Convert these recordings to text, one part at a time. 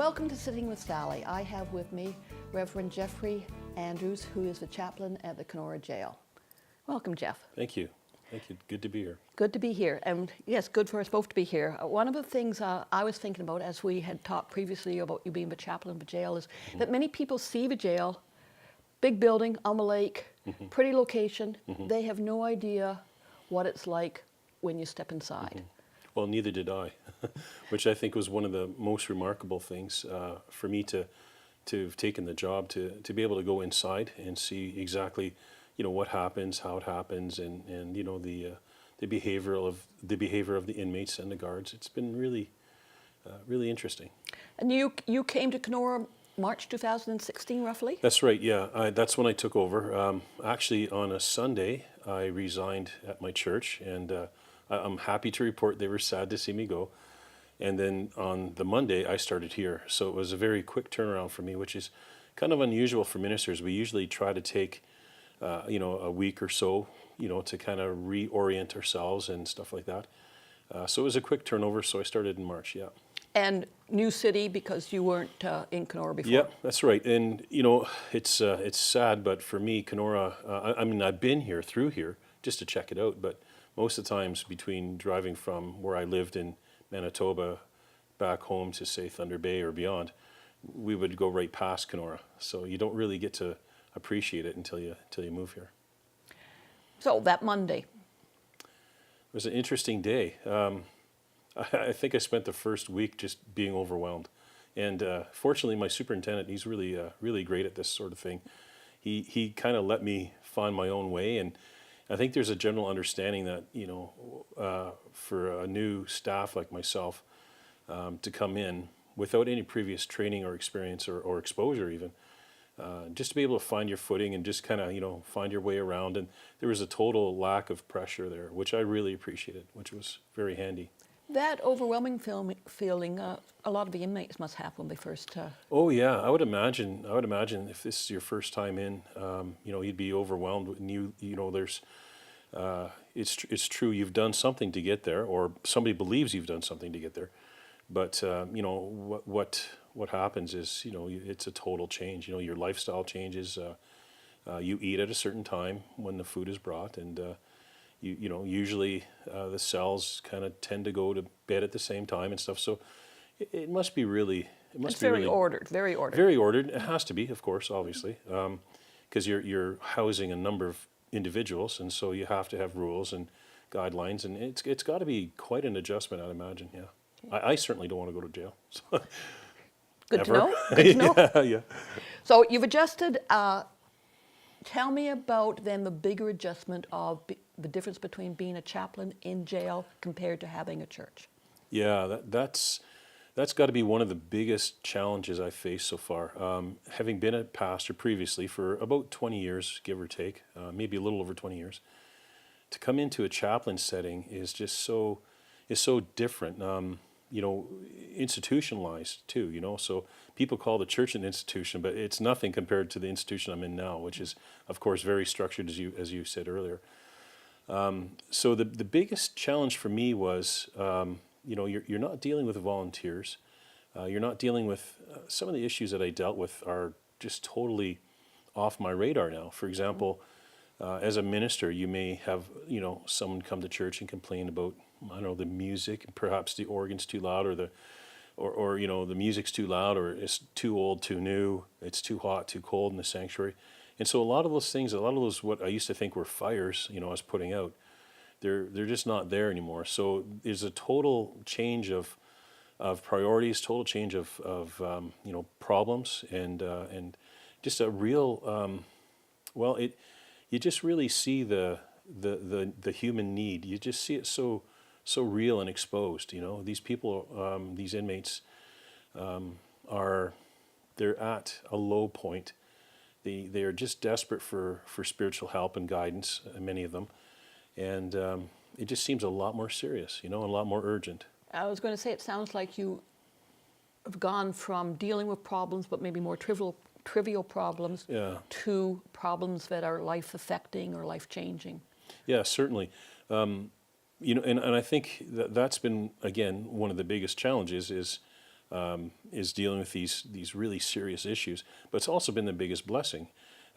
Welcome to Sitting with Sally. I have with me Reverend Jeffrey Andrews, who is the chaplain at the Kenora Jail. Welcome, Jeff. Thank you. Thank you. Good to be here. Good to be here. And yes, good for us both to be here. One of the things I was thinking about as we had talked previously about you being the chaplain of the jail is that many people see the jail, big building on the lake, pretty location. They have no idea what it's like when you step inside. Well, neither did I, which I think was one of the most remarkable things for me to have taken the job, to be able to go inside and see exactly, what happens, how it happens, and the behavior of the inmates and the guards. It's been really interesting. And you came to Kenora March 2016, roughly? That's right. Yeah, that's when I took over. Actually, on a Sunday, I resigned at my church, and I'm happy to report they were sad to see me go. And then on the Monday, I started here. So it was a very quick turnaround for me, which is kind of unusual for ministers. We usually try to take, a week or so, to kind of reorient ourselves and stuff like that. So it was a quick turnover. So I started in March, yeah. And new city because you weren't in Kenora before. Yeah, that's right. And it's sad, but for me, Kenora. I've been through here just to check it out, but most of the times between driving from where I lived in Manitoba back home to say Thunder Bay or beyond, we would go right past Kenora. So you don't really get to appreciate it until you move here. So that Monday. It was an interesting day. I think I spent the first week just being overwhelmed. And fortunately, my superintendent, he's really great at this sort of thing. He kind of let me find my own way, and I think there's a general understanding that, for a new staff like myself to come in without any previous training or experience or exposure even, just to be able to find your footing and just kind of, find your way around. And there was a total lack of pressure there, which I really appreciated, which was very handy. That overwhelming feeling, a lot of the inmates must have when they first... Oh yeah, I would imagine if this is your first time in, you'd be overwhelmed, and there's, it's true, you've done something to get there, or somebody believes you've done something to get there, but what happens is, it's a total change. Your lifestyle changes. You eat at a certain time when the food is brought, and usually the cells kind of tend to go to bed at the same time and stuff. So it must be really, It's very ordered, very ordered. Very ordered. It has to be, of course, obviously, because you're housing a number of individuals, and so you have to have rules and guidelines, and it's got to be quite an adjustment, I'd imagine. Yeah, I certainly don't want to go to jail. So. Good to know. Good to know. Yeah. So you've adjusted. Tell me about then the bigger adjustment of the difference between being a chaplain in jail compared to having a church. Yeah, that's got to be one of the biggest challenges I've faced so far. Having been a pastor previously for about 20 years, give or take, maybe a little over 20 years, to come into a chaplain setting is just so different. Institutionalized too, so people call the church an institution, but it's nothing compared to the institution I'm in now, which is, of course, very structured, as you said earlier. So the biggest challenge for me was, you're not dealing with volunteers. You're not dealing with some of the issues that I dealt with are just totally off my radar now. For example, as a minister, you may have, someone come to church and complain about, the music, perhaps the organ's too loud, or the music's too loud, or it's too old, too new, it's too hot, too cold in the sanctuary. And so a lot of those what I used to think were fires, I was putting out, they're just not there anymore. So there's a total change of priorities, total change of problems, and just a real, you just really see the human need. You just see it so real and exposed. These people, these inmates, they're at a low point. They are just desperate for spiritual help and guidance, many of them, and it just seems a lot more serious, and a lot more urgent. I was going to say, it sounds like you have gone from dealing with problems, but maybe more trivial problems, to problems that are life-affecting or life-changing. Yeah, certainly. And I think that's been, again, one of the biggest challenges is is dealing with these really serious issues. But it's also been the biggest blessing.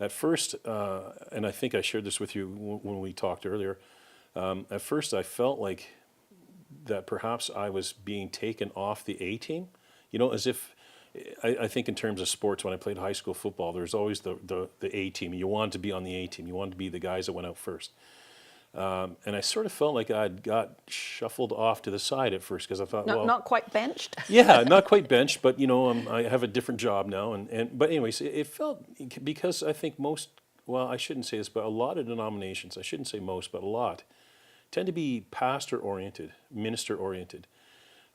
At first, and I think I shared this with you when we talked earlier. At first, I felt like that perhaps I was being taken off the A team. As if I think in terms of sports, when I played high school football, there's always the A team. You wanted to be on the A team. You wanted to be the guys that went out first. And I sort of felt like I got shuffled off to the side at first because I thought, Not quite benched. yeah, not quite benched, but I have a different job now. But anyways, it felt, because I think I shouldn't say this, but a lot of denominations, I shouldn't say most, but a lot, tend to be pastor oriented, minister oriented,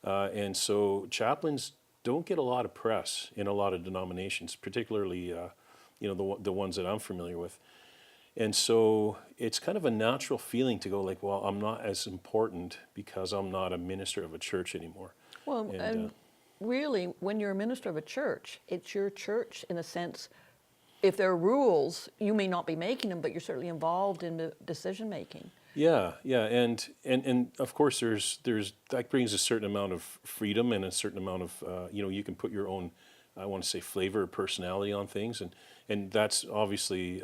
and so chaplains don't get a lot of press in a lot of denominations, particularly the ones that I'm familiar with. And so it's kind of a natural feeling to go like, well, I'm not as important because I'm not a minister of a church anymore. Well, and really, when you're a minister of a church, it's your church in a sense. If there are rules, you may not be making them, but you're certainly involved in the decision making. Yeah, and of course there's that brings a certain amount of freedom and a certain amount of you can put your own, I want to say, flavor or personality on things, and that's obviously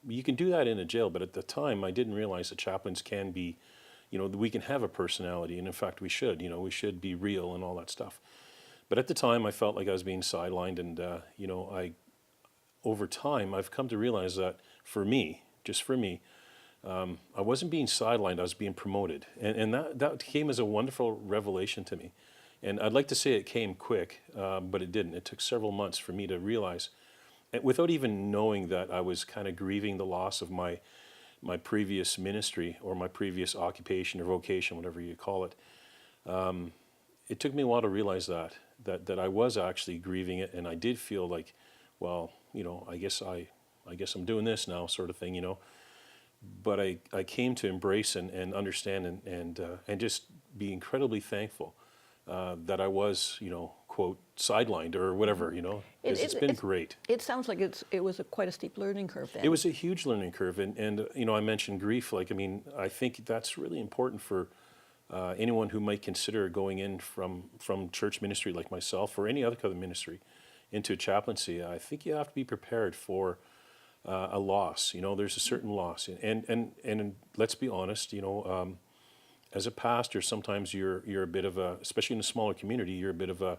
you can do that in a jail. But at the time, I didn't realize that chaplains can be, we can have a personality, and in fact we should be real and all that stuff. But at the time, I felt like I was being sidelined, and over time I've come to realize that just for me. I wasn't being sidelined, I was being promoted. And that came as a wonderful revelation to me. And I'd like to say it came quick, but it didn't. It took several months for me to realize, without even knowing that I was kind of grieving the loss of my previous ministry or my previous occupation or vocation, whatever you call it. It took me a while to realize that I was actually grieving it, and I did feel like, well, I guess I'm doing this now, sort of thing, But I came to embrace and understand and just be incredibly thankful that I was, quote, sidelined or whatever, It's been great. It sounds like it was quite a steep learning curve then. It was a huge learning curve. And I mentioned grief. I think that's really important for anyone who might consider going in from church ministry like myself or any other kind of ministry into chaplaincy. I think you have to be prepared for a loss. There's a certain loss, and let's be honest. As a pastor, sometimes you're a bit of a, especially in a smaller community, you're a bit of a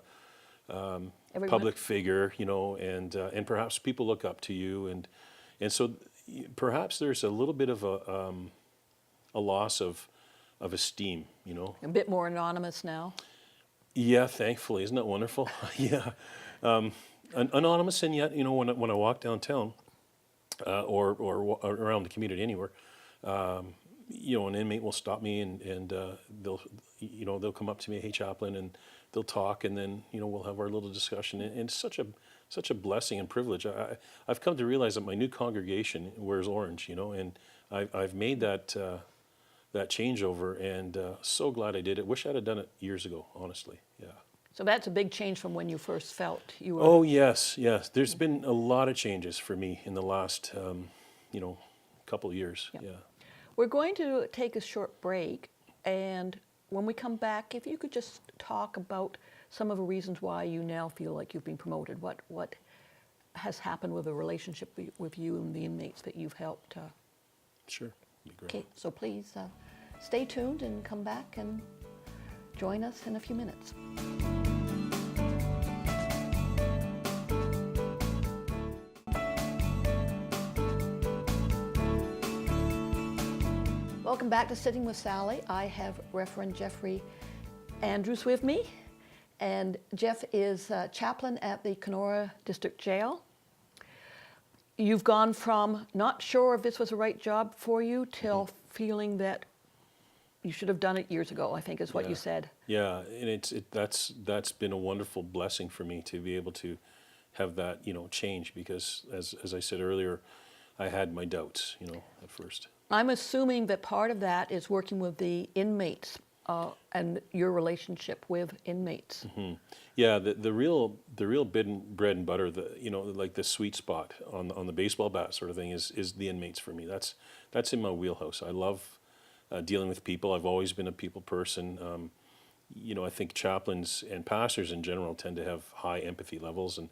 public figure. And perhaps people look up to you, and so perhaps there's a little bit of a loss of esteem. A bit more anonymous now. Yeah, thankfully, isn't that wonderful? Yeah, anonymous, and yet when I walk downtown. Or around the community anywhere, an inmate will stop me and they'll come up to me, hey chaplain, and they'll talk, and then we'll have our little discussion, and it's such a blessing and privilege. I've come to realize that my new congregation wears orange, and I've made that changeover, and so glad I did it. Wish I'd have done it years ago, honestly. Yeah. So that's a big change from when you first felt you were... Oh, yes. There's been a lot of changes for me in the last, couple of years. Yep. Yeah. We're going to take a short break, and when we come back, if you could just talk about some of the reasons why you now feel like you've been promoted. What has happened with the relationship with you and the inmates that you've helped? Sure. Be great. Okay, so please stay tuned and come back and join us in a few minutes. Welcome back to Sitting with Sallie. I have Reverend Jeffrey Andrews with me, and Jeff is chaplain at the Kenora District Jail. You've gone from not sure if this was the right job for you till feeling that you should have done it years ago, I think is what you said. Yeah, and that's been a wonderful blessing for me to be able to have that, change, because as I said earlier, I had my doubts, at first. I'm assuming that part of that is working with the inmates and your relationship with inmates. Mm-hmm. Yeah, the real bread and butter, like the sweet spot on the baseball bat sort of thing is the inmates for me. That's in my wheelhouse. I love dealing with people. I've always been a people person. I think chaplains and pastors in general tend to have high empathy levels, and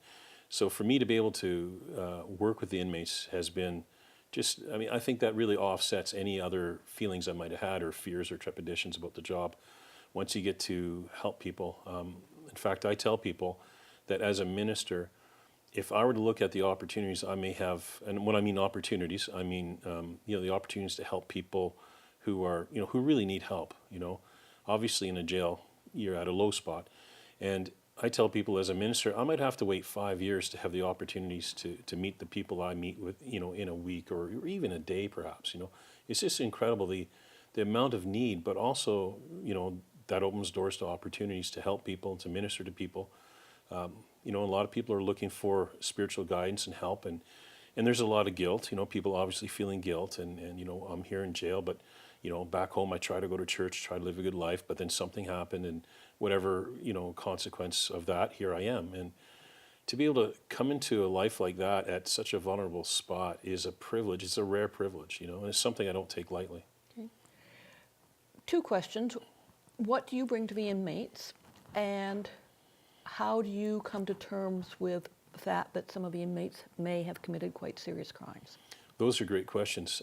so for me to be able to work with the inmates has been just, I mean, I think that really offsets any other feelings I might have had or fears or trepidations about the job once you get to help people. In fact, I tell people that as a minister, if I were to look at the opportunities I may have, and when I mean opportunities, I mean, the opportunities to help people who are, who really need help, obviously in a jail, you're at a low spot. And I tell people as a minister, I might have to wait 5 years to have the opportunities to meet the people I meet with, in a week or even a day perhaps, It's just incredible the amount of need, but also, that opens doors to opportunities to help people and to minister to people. A lot of people are looking for spiritual guidance and help, and there's a lot of guilt, people obviously feeling guilt, and I'm here in jail, but back home I try to go to church, try to live a good life, but then something happened, and whatever, consequence of that, here I am. And to be able to come into a life like that at such a vulnerable spot is a privilege. It's a rare privilege, and it's something I don't take lightly. Okay. 2 questions. What do you bring to the inmates, and how do you come to terms with the fact that some of the inmates may have committed quite serious crimes? Those are great questions.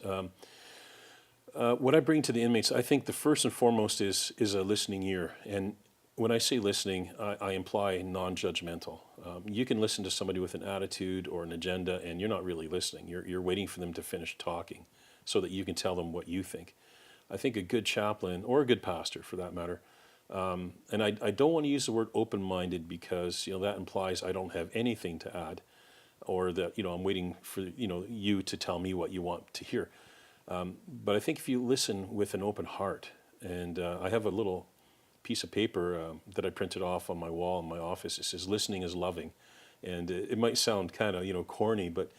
What I bring to the inmates, I think the first and foremost is a listening ear. And when I say listening, I imply non-judgmental. You can listen to somebody with an attitude or an agenda, and you're not really listening. You're waiting for them to finish talking so that you can tell them what you think. I think a good chaplain, or a good pastor for that matter, and I don't want to use the word open-minded because that implies I don't have anything to add, or that I'm waiting for you to tell me what you want to hear. But I think if you listen with an open heart, and I have a little piece of paper that I printed off on my wall in my office. It says "Listening is loving," and it might sound kind of corny, but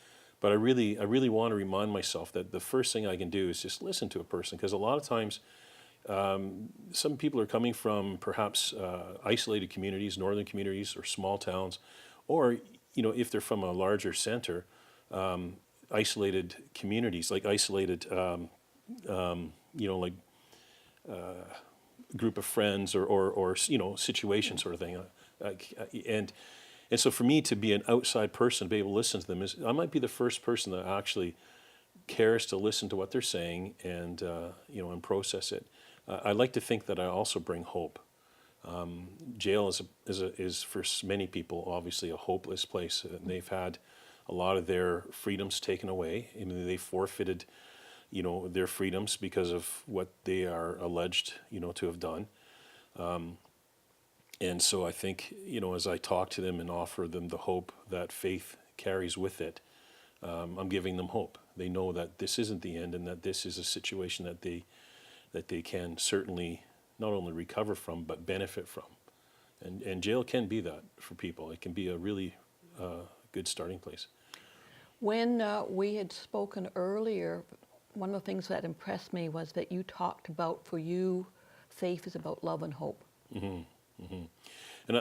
I really want to remind myself that the first thing I can do is just listen to a person, because a lot of times some people are coming from perhaps isolated communities, northern communities, or small towns, or if they're from a larger center, isolated communities, like isolated group of friends or situation sort of thing, and so for me to be an outside person, to be able to listen to them, I might be the first person that actually cares to listen to what they're saying and and process it. I like to think that I also bring hope. Jail is for many people obviously a hopeless place, and they've had a lot of their freedoms taken away. I mean, they forfeited their freedoms because of what they are alleged to have done. And so I think, as I talk to them and offer them the hope that faith carries with it, I'm giving them hope. They know that this isn't the end, and that this is a situation that they can certainly not only recover from, but benefit from. And jail can be that for people. It can be a really good starting place. When we had spoken earlier, one of the things that impressed me was that you talked about, for you, faith is about love and hope. Mm-hmm. Mm-hmm. And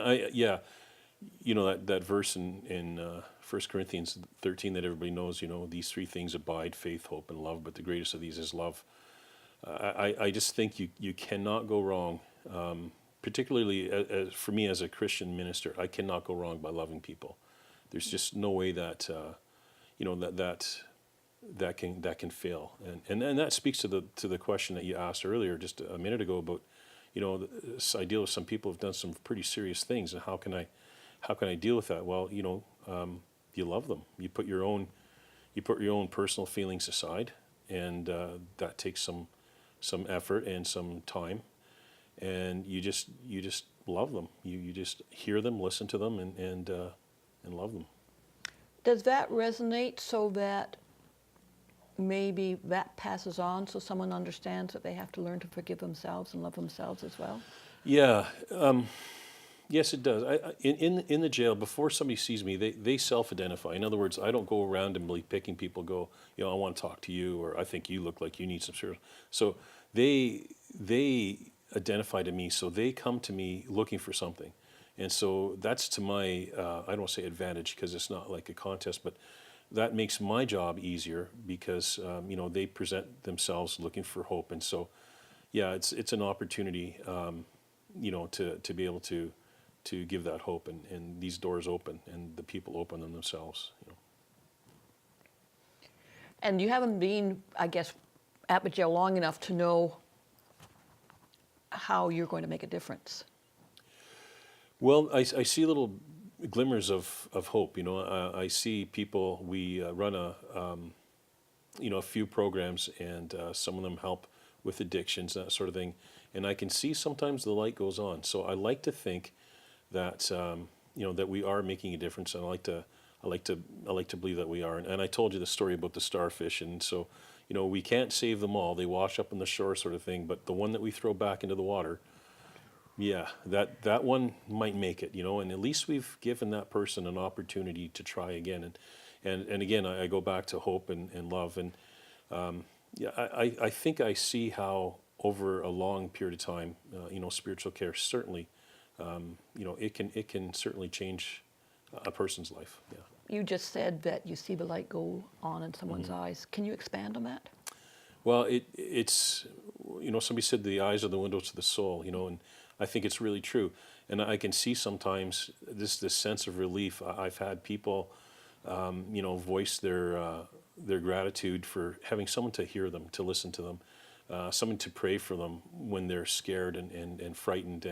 that verse in 1 Corinthians 13 that everybody knows, these 3 things abide: faith, hope, and love, but the greatest of these is love. I just think you cannot go wrong, particularly as for me as a Christian minister. I cannot go wrong by loving people. There's just no way that that can fail, and that speaks to the question that you asked earlier just a minute ago about this idea of some people have done some pretty serious things, and how can I deal with that? Well, you love them. You put your own personal feelings aside, and that takes some effort and some time, and you just love them. You just hear them, listen to them, and love them. Does that resonate so that maybe that passes on, so someone understands that they have to learn to forgive themselves and love themselves as well? Yeah. Yes, it does. In the jail, before somebody sees me, they self-identify. In other words, I don't go randomly picking people, I want to talk to you, or I think you look like you need some service. So they identify to me, so they come to me looking for something. And so that's to my, I don't want to say advantage because it's not like a contest, but that makes my job easier because, they present themselves looking for hope. And so, yeah, it's an opportunity, to be able to give that hope, and these doors open and the people open them themselves. And you haven't been, I guess, at the jail long enough to know how you're going to make a difference. Well, I see little glimmers of hope. I see people. We run a few programs, and some of them help with addictions, that sort of thing. And I can see sometimes the light goes on. So I like to think that that we are making a difference. And I like to believe that we are. And I told you the story about the starfish, and so we can't save them all. They wash up on the shore, sort of thing. But the one that we throw back into the water, yeah, that one might make it. And at least we've given that person an opportunity to try again. And again, I go back to hope and love. And I think I see how over a long period of time, spiritual care certainly, it can certainly change a person's life. Yeah. You just said that you see the light go on in someone's eyes. Can you expand on that? Well, it's somebody said the eyes are the windows to the soul, and I think it's really true. And I can see sometimes this sense of relief. I've had people, voice their gratitude for having someone to hear them, to listen to them, someone to pray for them when they're scared and frightened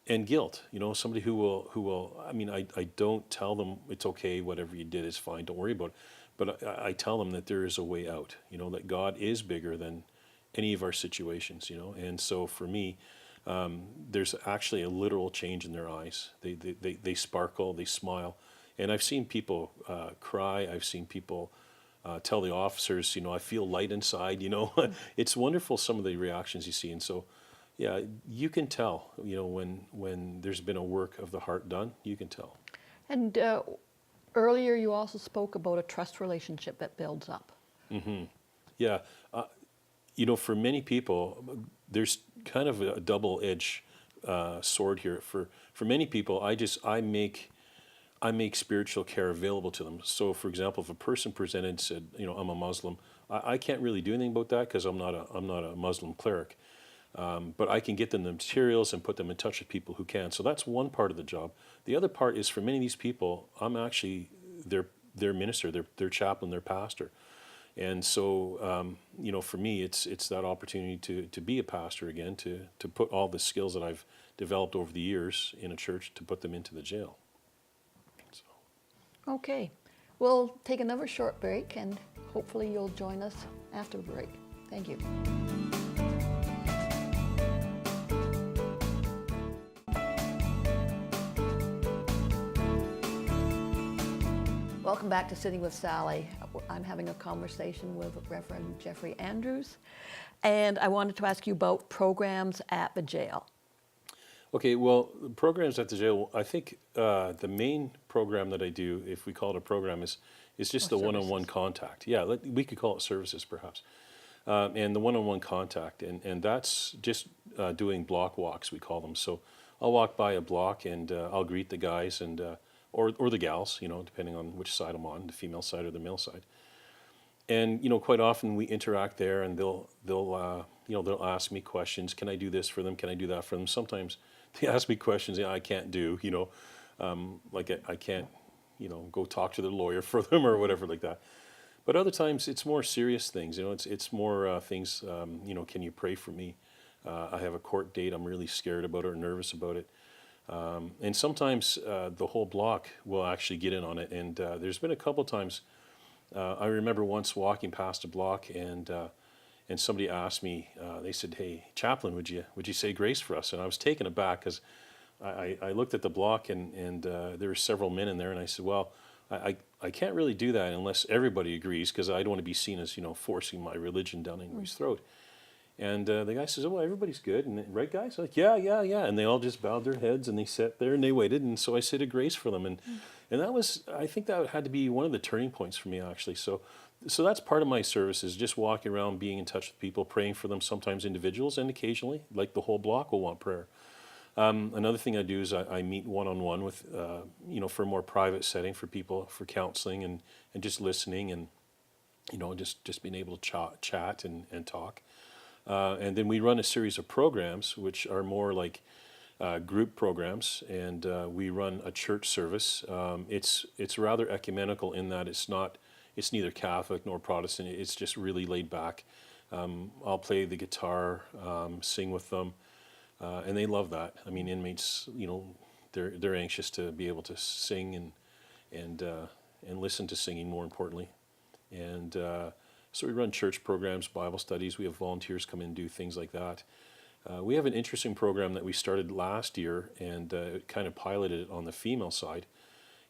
and guilt. Somebody who will. I mean, I don't tell them it's okay, whatever you did is fine, don't worry about it. But I tell them that there is a way out. That God is bigger than any of our situations. And so for me, there's actually a literal change in their eyes. They sparkle, they smile. And I've seen people cry. I've seen people tell the officers, I feel light inside. It's wonderful, some of the reactions you see. And so, yeah, you can tell. When there's been a work of the heart done, you can tell. And earlier, you also spoke about a trust relationship that builds up. Mm-hmm. Yeah, for many people, there's kind of a double-edged sword here. For many people, I make spiritual care available to them. So, for example, if a person presented and said, I'm a Muslim, I can't really do anything about that because I'm not a Muslim cleric. But I can get them the materials and put them in touch with people who can. So that's one part of the job. The other part is for many of these people, I'm actually their minister, their chaplain, their pastor. And so, for me, it's that opportunity to be a pastor again, to put all the skills that I've developed over the years in a church, to put them into the jail. So. Okay. We'll take another short break, and hopefully you'll join us after the break. Thank you. Welcome back to Sitting with Sallie. I'm having a conversation with Reverend Jeffrey Andrews, and I wanted to ask you about programs at the jail. Okay, well, programs at the jail, I think the main program that I do, if we call it a program, is just the one-on-one contact. Yeah, we could call it services perhaps. And the one-on-one contact, and that's just doing block walks, we call them. So I'll walk by a block and I'll greet the guys and or the gals, depending on which side I'm on, the female side or the male side. And quite often we interact there, and they'll ask me questions. Can I do this for them? Can I do that for them? Sometimes they ask me questions I can't do. Like I can't go talk to the lawyer for them or whatever like that. But other times it's more serious things. It's more things. Can you pray for me? I have a court date. I'm really scared about it or nervous about it. And sometimes the whole block will actually get in on it. And there's been a couple times. I remember once walking past a block, and somebody asked me. They said, "Hey, chaplain, would you say grace for us?" And I was taken aback because I looked at the block, and there were several men in there, and I said, "Well, I can't really do that unless everybody agrees, because I don't want to be seen as forcing my religion down anybody's throat." And the guy says, "Oh, well, everybody's good, and right, guys?" I'm like, yeah. And they all just bowed their heads and they sat there and they waited. And so I said a grace for them, and that was, I think that had to be one of the turning points for me, actually. So that's part of my service, is just walking around, being in touch with people, praying for them. Sometimes individuals, and occasionally, like the whole block will want prayer. Another thing I do is I meet one-on-one with, for a more private setting for people, for counseling and just listening and, just being able to chat and talk. And then we run a series of programs which are more like group programs, and we run a church service. It's rather ecumenical in that it's neither Catholic nor Protestant. It's just really laid back. I'll play the guitar, sing with them, and they love that. I mean, inmates, they're anxious to be able to sing and listen to singing, more importantly. And so we run church programs, Bible studies. We have volunteers come in and do things like that. We have an interesting program that we started last year, and kind of piloted it on the female side,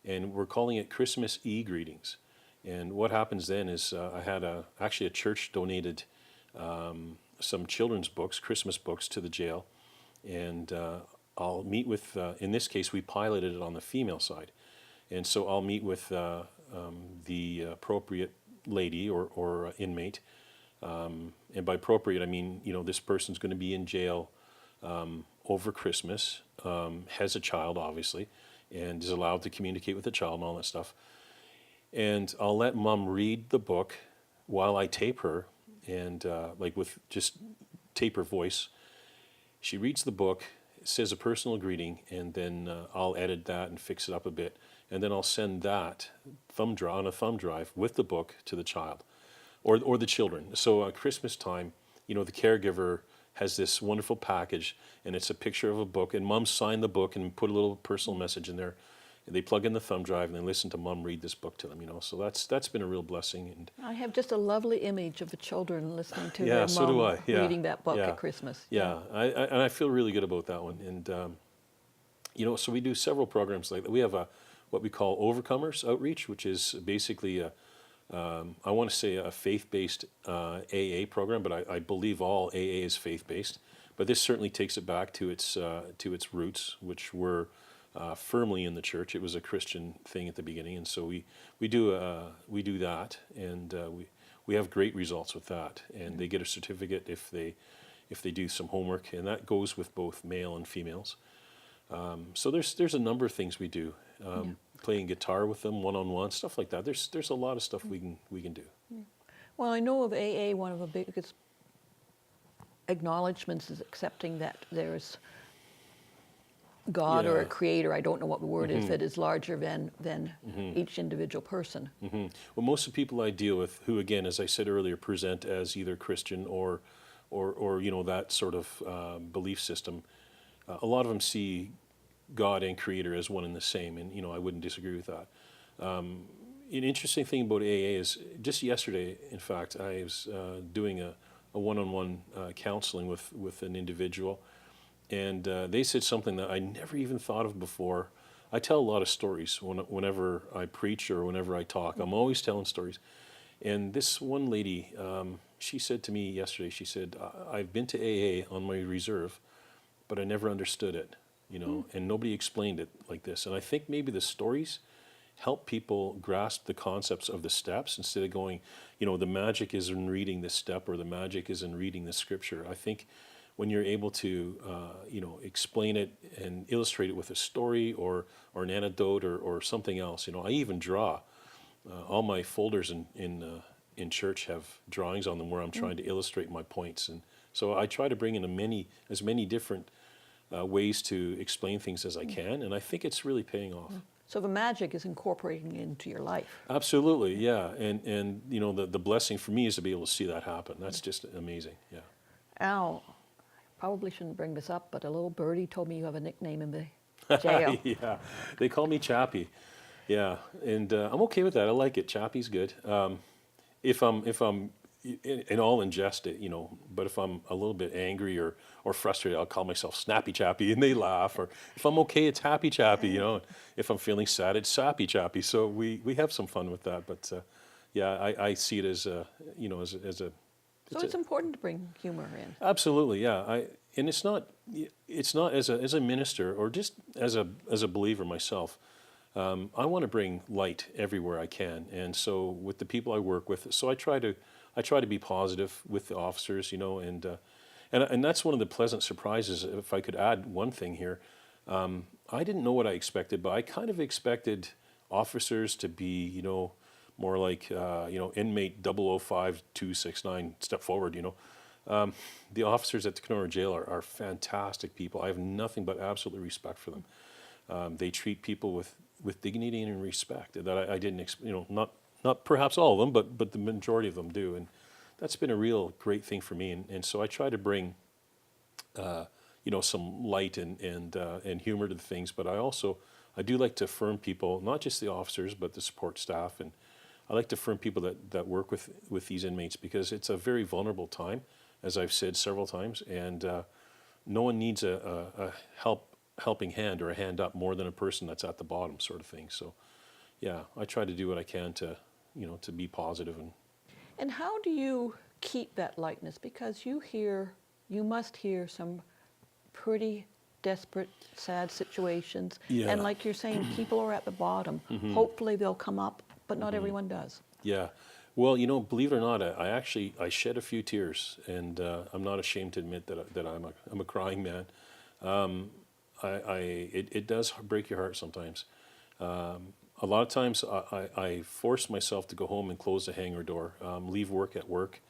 and we're calling it Christmas E-greetings. And what happens then is I had actually a church donated some children's books, Christmas books, to the jail, and I'll meet with, in this case, we piloted it on the female side, and so I'll meet with the appropriate lady or inmate. And by appropriate, I mean, this person's going to be in jail over Christmas, has a child, obviously, and is allowed to communicate with the child and all that stuff. And I'll let mom read the book while I tape her, and like with just tape her voice. She reads the book, says a personal greeting, and then I'll edit that and fix it up a bit. And then I'll send that on a thumb drive with the book to the child. Or the children. So at Christmas time, the caregiver has this wonderful package, and it's a picture of a book, and mom signed the book and put a little personal message in there. And they plug in the thumb drive and they listen to mom read this book to them. So that's been a real blessing. And I have just a lovely image of the children listening to yeah, their so mom do I. Yeah. reading that book Yeah. at Christmas. Yeah, I feel really good about that one. And so we do several programs like that. We have what we call Overcomers Outreach, which is basically I want to say a faith-based AA program, but I believe all AA is faith-based. But this certainly takes it back to its roots, which were firmly in the church. It was a Christian thing at the beginning, and so we do that, and we have great results with that. And they get a certificate if they do some homework, and that goes with both male and females. So there's a number of things we do. Playing guitar with them, one-on-one, stuff like that. There's a lot of stuff we can do. Well, I know of AA, one of the biggest acknowledgments is accepting that there's God or a Yeah. creator, I don't know what the word is, that is larger than each individual person. Well, most of the people I deal with, who again, as I said earlier, present as either Christian or that sort of belief system, a lot of them see God and creator as one and the same, and I wouldn't disagree with that. An interesting thing about AA is just yesterday, in fact, I was doing a one-on-one counseling with an individual, and they said something that I never even thought of before. I tell a lot of stories whenever I preach or whenever I talk. I'm always telling stories. And this one lady, she said to me yesterday, she said, I've been to AA on my reserve, but I never understood it. And nobody explained it like this. And I think maybe the stories help people grasp the concepts of the steps instead of going, the magic is in reading this step or the magic is in reading the scripture. I think when you're able to, explain it and illustrate it with a story or an anecdote or something else. I even draw. All my folders in church have drawings on them where I'm trying to illustrate my points. And so I try to bring in as many different ways to explain things as I can, and I think it's really paying off. So the magic is incorporating into your life. Absolutely, yeah, and the blessing for me is to be able to see that happen. That's just amazing, yeah. Al, probably shouldn't bring this up, but a little birdie told me you have a nickname in the jail. Yeah, they call me Chappie, yeah, and I'm okay with that. I like it. Chappie's good. If I'm and I'll ingest it, but if I'm a little bit angry or frustrated, I'll call myself Snappy Chappy, and they laugh. Or if I'm okay, it's Happy Chappy, If I'm feeling sad, it's Sappy Chappy. So we have some fun with that. But yeah, I see it as as a. So it's important to bring humor in. Absolutely, yeah. And it's not as a minister or just as a believer myself. I want to bring light everywhere I can, and so with the people I work with, so I try to be positive with the officers, and that's one of the pleasant surprises. If I could add one thing here, I didn't know what I expected, but I kind of expected officers to be, more like, inmate 005269, step forward, The officers at the Kenora Jail are fantastic people. I have nothing but absolute respect for them. They treat people with dignity and respect that I didn't, not perhaps all of them, but the majority of them do. And that's been a real great thing for me. And so I try to bring, some light and humor to the things. But I do like to affirm people, not just the officers, but the support staff. And I like to affirm people that work with these inmates, because it's a very vulnerable time, as I've said several times. And no one needs a helping hand or a hand up more than a person that's at the bottom, sort of thing. So, yeah, I try to do what I can to be positive. And how do you keep that lightness? Because you must hear some pretty desperate, sad situations. Yeah. And like you're saying, people are at the bottom. Hopefully they'll come up, but not everyone does. Yeah. Well, believe it or not, I shed a few tears, and I'm not ashamed to admit that I'm a crying man. It does break your heart sometimes. A lot of times I force myself to go home and close the hangar door, leave work at work,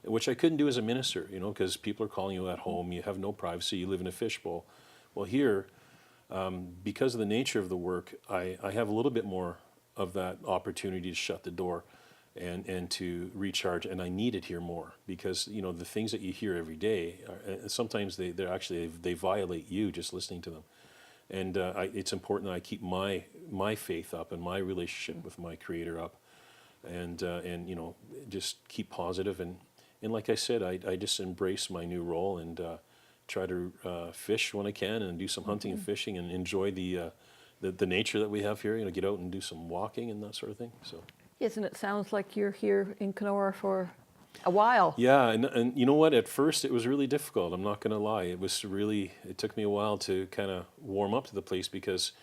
which I couldn't do as a minister, because people are calling you at home. You have no privacy. You live in a fishbowl. Well, here, because of the nature of the work, I have a little bit more of that opportunity to shut the door and to recharge. And I need it here more, because, the things that you hear every day, sometimes they violate you just listening to them. And it's important that I keep my faith up and my relationship with my Creator up, and just keep positive. And like I said, I just embrace my new role and try to fish when I can, and do some hunting and fishing, and enjoy the nature that we have here. Get out and do some walking and that sort of thing. So. Yes, and it sounds like you're here in Kenora for a while. Yeah, and you know what? At first, it was really difficult. I'm not going to lie. It took me a while to kind of warm up to the place, because,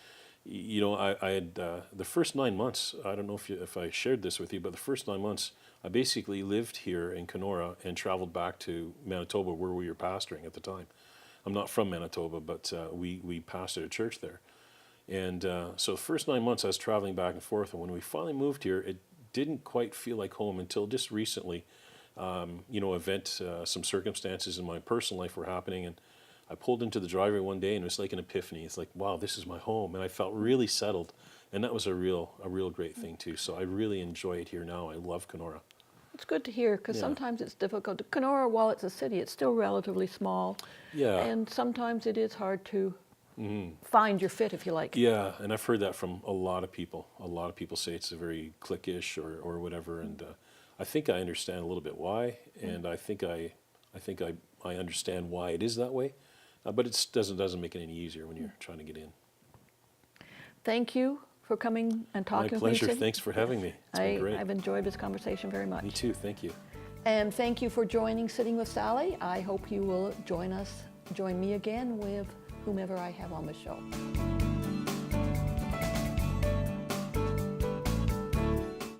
I had the first 9 months. I don't know if I shared this with you, but the first 9 months, I basically lived here in Kenora and traveled back to Manitoba, where we were pastoring at the time. I'm not from Manitoba, but we pastored a church there. And so the first 9 months I was traveling back and forth. And when we finally moved here, it didn't quite feel like home until just recently. Some circumstances in my personal life were happening. And I pulled into the driveway one day, and it was like an epiphany. It's like, wow, this is my home. And I felt really settled. And that was a real great thing too. So I really enjoy it here now. I love Kenora. It's good to hear, because sometimes it's difficult. Kenora, while it's a city, it's still relatively small. Yeah. And sometimes it is hard to find your fit, if you like. Yeah, and I've heard that from a lot of people. A lot of people say it's a very cliquish or whatever, and I think I understand a little bit why, and I think I understand why it is that way, but it doesn't make it any easier when you're trying to get in. Thank you for coming and talking with me. My pleasure. Thanks for having me. It's been great. I've enjoyed this conversation very much. Me too. Thank you. And thank you for joining Sitting with Sallie. I hope you will join me again with whomever I have on the show.